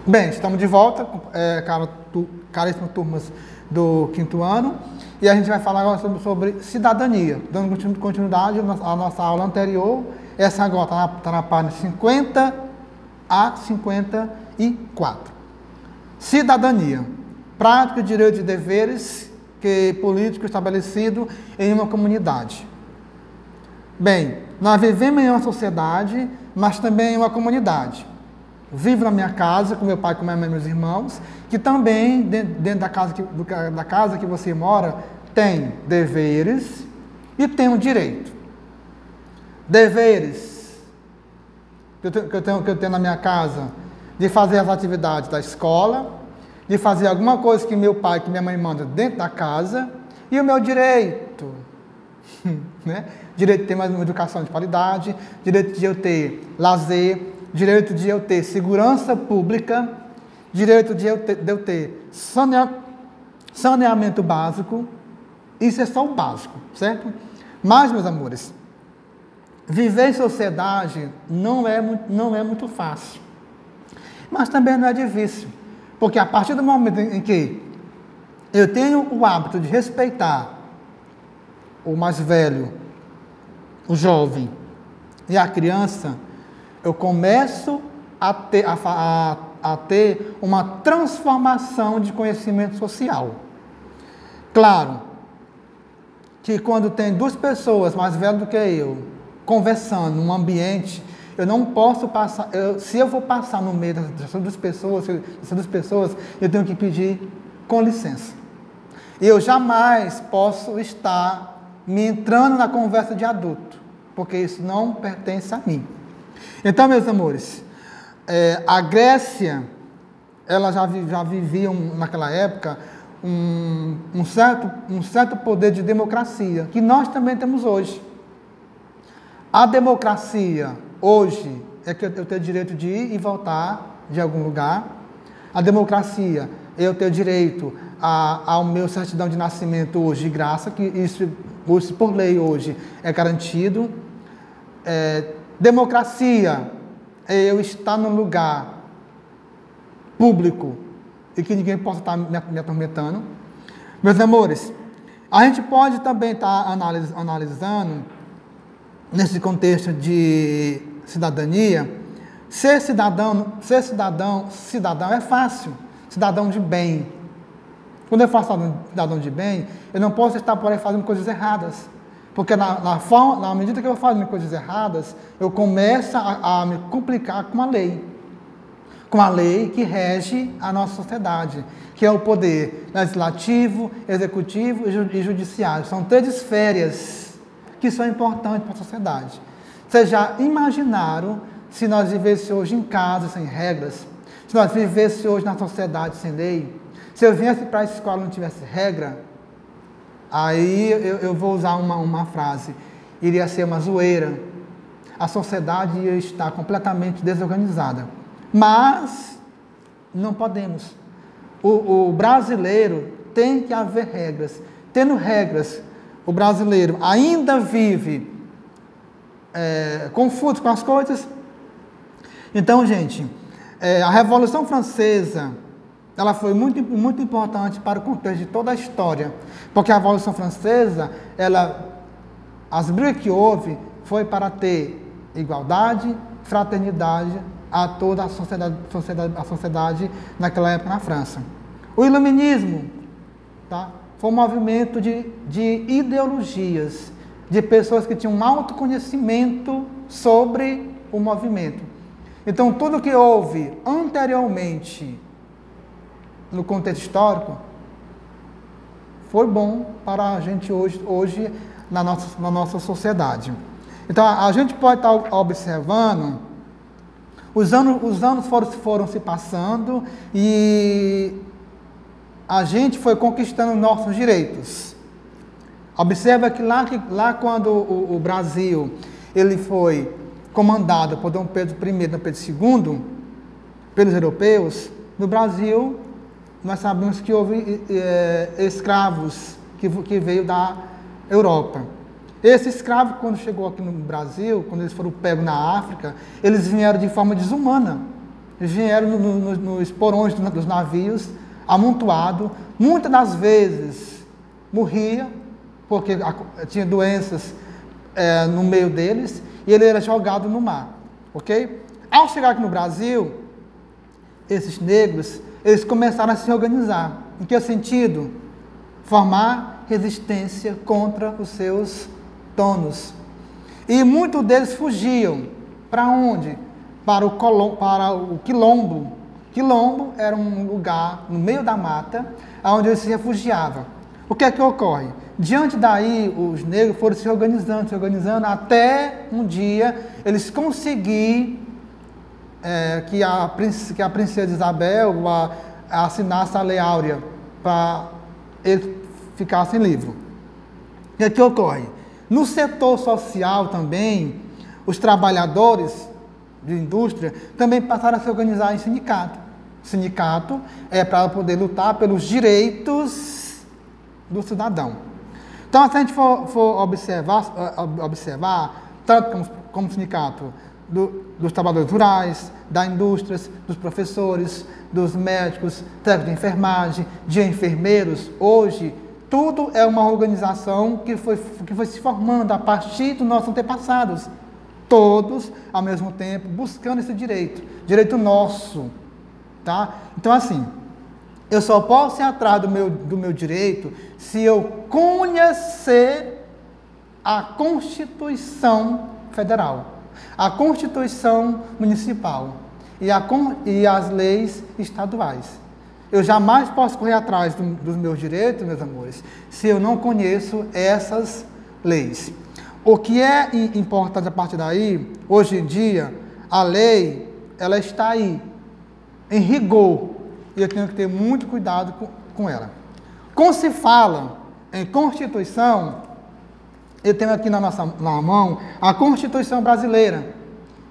Bem, estamos de volta, caríssimas turmas do quinto ano, e a gente vai falar agora sobre cidadania, dando continuidade à nossa aula anterior. Essa agora está na página 50 a 54. Cidadania, prática, direitos e deveres políticos estabelecidos em uma comunidade. Bem, nós vivemos em uma sociedade, mas também em uma comunidade. Vivo na minha casa, com meu pai, com minha mãe e meus irmãos, que também, dentro da casa que você mora, tem deveres e tem um direito. Deveres que eu tenho na minha casa, de fazer as atividades da escola, de fazer alguma coisa que meu pai, que minha mãe manda dentro da casa, e o meu direito, né? Direito de ter uma educação de qualidade, direito de eu ter lazer, direito de eu ter segurança pública, direito de eu ter saneamento básico. Isso é só o básico, certo? Mas, meus amores, viver em sociedade não é muito fácil. Mas também não é difícil. Porque a partir do momento em que eu tenho o hábito de respeitar o mais velho, o jovem e a criança, eu começo a ter uma transformação de conhecimento social. Claro que quando tem duas pessoas mais velhas do que eu, conversando num ambiente, eu não posso passar, se eu vou passar no meio dessas duas pessoas, eu tenho que pedir com licença. Eu jamais posso estar me entrando na conversa de adulto, porque isso não pertence a mim. Então, meus amores, a Grécia, ela já vivia naquela época um certo poder de democracia, que nós também temos hoje. A democracia, hoje, é que eu tenho direito de ir e voltar de algum lugar. A democracia, eu tenho direito ao meu certidão de nascimento hoje de graça, que isso por lei hoje é garantido. Democracia é eu estar num lugar público e que ninguém possa estar me atormentando. Meus amores, a gente pode também estar analisando, nesse contexto de cidadania, ser cidadão é fácil, cidadão de bem. Quando eu faço cidadão de bem, eu não posso estar por aí fazendo coisas erradas. Porque na medida que eu faço coisas erradas, eu começo a me complicar com a lei. Com a lei que rege a nossa sociedade, que é o poder legislativo, executivo e judiciário. São três esferas que são importantes para a sociedade. Vocês já imaginaram se nós vivêssemos hoje em casa sem regras? Se nós vivêssemos hoje na sociedade sem lei? Se eu viesse para a escola e não tivesse regra? Aí eu vou usar uma frase, iria ser uma zoeira, a sociedade ia estar completamente desorganizada. Mas não podemos. O brasileiro tem que haver regras. Tendo regras, o brasileiro ainda vive confuso com as coisas. Então, gente, a Revolução Francesa, ela foi muito, muito importante para o contexto de toda a história, porque a Revolução Francesa, as brigas que houve foi para ter igualdade, fraternidade a toda a sociedade naquela época na França. O Iluminismo, tá? Foi um movimento de ideologias, de pessoas que tinham um autoconhecimento sobre o movimento. Então, tudo que houve anteriormente no contexto histórico foi bom para a gente hoje na nossa sociedade. Então, a gente pode estar observando, os anos foram se passando e a gente foi conquistando nossos direitos. Observa que lá quando o Brasil ele foi comandado por Dom Pedro I e Dom Pedro II, pelos europeus, no Brasil nós sabemos que houve escravos que veio da Europa. Esse escravo, quando chegou aqui no Brasil, quando eles foram pegos na África, eles vieram de forma desumana. vieram nos porões dos navios, amontoado, muitas das vezes morria, porque tinha doenças no meio deles, e ele era jogado no mar, ok? Ao chegar aqui no Brasil, esses negros, eles começaram a se organizar. Em que sentido? Formar resistência contra os seus donos. E muitos deles fugiam. Para onde? Para o Quilombo. Quilombo era um lugar no meio da mata, onde eles se refugiavam. O que é que ocorre? Diante daí, os negros foram se organizando, até um dia eles conseguirem que a princesa Isabel assinasse a Lei Áurea para eles ficassem livres. O que é que ocorre? No setor social também, os trabalhadores de indústria também passaram a se organizar em sindicato. Sindicato é para poder lutar pelos direitos do cidadão. Então, se a gente for observar tanto como sindicato dos trabalhadores rurais, das indústrias, dos professores, dos médicos, técnicos de enfermagem, de enfermeiros, hoje, tudo é uma organização que foi se formando a partir dos nossos antepassados. Todos, ao mesmo tempo, buscando esse direito nosso. Tá? Então, assim, eu só posso ir atrás do meu direito se eu conhecer a Constituição Federal, a Constituição Municipal e as leis estaduais. Eu jamais posso correr atrás dos meus direitos, meus amores, se eu não conheço essas leis. O que é importante a partir daí, hoje em dia, a lei, ela está aí, em rigor, e eu tenho que ter muito cuidado com ela. Quando se fala em Constituição, eu tenho aqui na mão a Constituição Brasileira,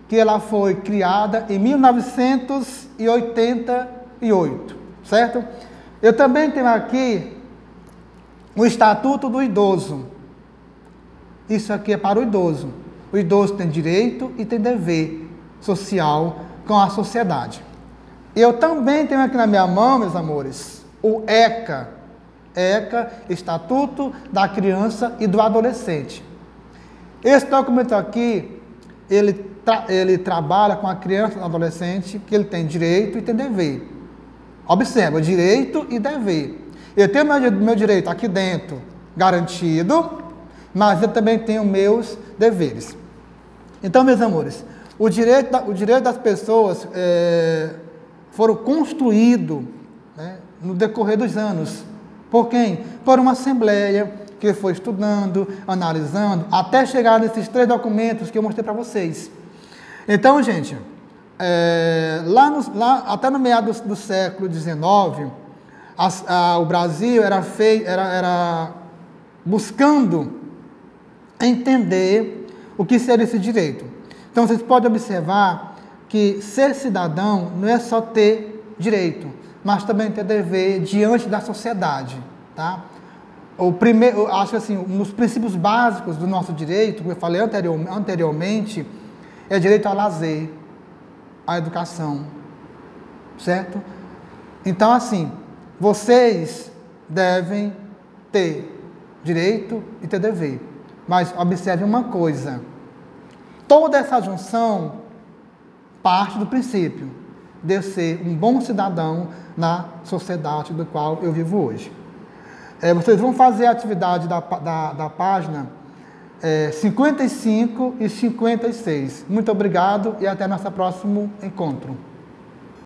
que ela foi criada em 1988, certo? Eu também tenho aqui o Estatuto do Idoso. Isso aqui é para o idoso. O idoso tem direito e tem dever social com a sociedade. Eu também tenho aqui na minha mão, meus amores, o ECA. ECA, Estatuto da Criança e do Adolescente. Esse documento aqui, ele trabalha com a criança e o adolescente, que ele tem direito e tem dever. Observa, direito e dever. Eu tenho meu direito aqui dentro garantido, mas eu também tenho meus deveres. Então, meus amores, o direito das pessoas foram construídos, né, no decorrer dos anos. Por quem? Por uma assembleia que foi estudando, analisando, até chegar nesses 3 documentos que eu mostrei para vocês. Então, gente, até no meados do século XIX, o Brasil era buscando entender o que seria esse direito. Então, vocês podem observar que ser cidadão não é só ter direito, mas também ter dever diante da sociedade, tá? Acho que assim, um dos princípios básicos do nosso direito, como eu falei anteriormente, é direito ao lazer, à educação, certo? Então, assim, vocês devem ter direito e ter dever. Mas observe uma coisa, toda essa junção parte do princípio de eu ser um bom cidadão na sociedade do qual eu vivo hoje. Vocês vão fazer a atividade da página 55 e 56. Muito obrigado e até nosso próximo encontro.